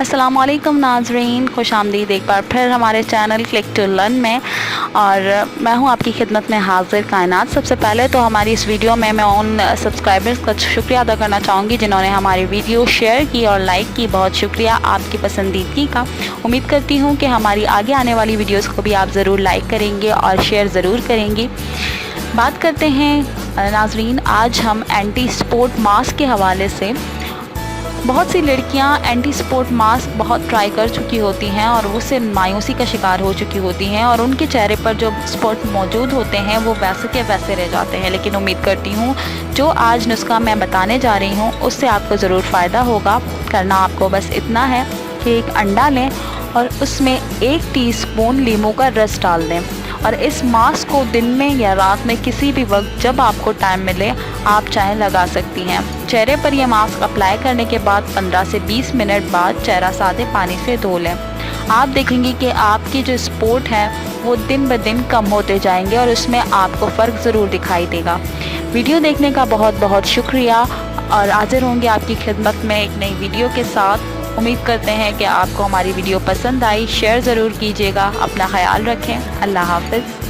अस्सलाम वालेकुम नाज़रीन, खुशामदीद एक बार फिर हमारे चैनल क्लिक टू लर्न में। और मैं हूं आपकी खिदमत में हाजिर कायनात। सबसे पहले तो हमारी इस वीडियो में मैं उन सब्सक्राइबर्स का शुक्रिया अदा करना चाहूँगी जिन्होंने हमारी वीडियो शेयर की और लाइक की। बहुत शुक्रिया आपकी पसंदीदगी का। उम्मीद करती हूँ कि हमारी आगे आने वाली वीडियोज़ को भी आप ज़रूर लाइक करेंगे और शेयर ज़रूर करेंगे। बात करते हैं नाज़रीन, आज हम एंटी स्पोर्ट मास्क के हवाले से। बहुत सी लड़कियां एंटी स्पोर्ट मास्क बहुत ट्राई कर चुकी होती हैं और उससे मायूसी का शिकार हो चुकी होती हैं और उनके चेहरे पर जो स्पॉट मौजूद होते हैं वो वैसे के वैसे रह जाते हैं। लेकिन उम्मीद करती हूँ जो आज नुस्खा मैं बताने जा रही हूँ उससे आपको ज़रूर फ़ायदा होगा। करना आपको बस इतना है कि एक अंडा लें और उसमें 1 टीस्पून लीमू का रस डाल दें और इस मास्क को दिन में या रात में किसी भी वक्त जब आपको टाइम मिले आप चाहे लगा सकती हैं। चेहरे पर यह मास्क अप्लाई करने के बाद 15 से 20 मिनट बाद चेहरा सादे पानी से धो लें। आप देखेंगे कि आपकी जो स्पॉट है वो दिन ब दिन कम होते जाएंगे और उसमें आपको फ़र्क ज़रूर दिखाई देगा। वीडियो देखने का बहुत बहुत शुक्रिया और हाजिर होंगे आपकी खिदमत में एक नई वीडियो के साथ। उम्मीद करते हैं कि आपको हमारी वीडियो पसंद आई। शेयर ज़रूर कीजिएगा। अपना ख्याल रखें। अल्लाह हाफ़िज़।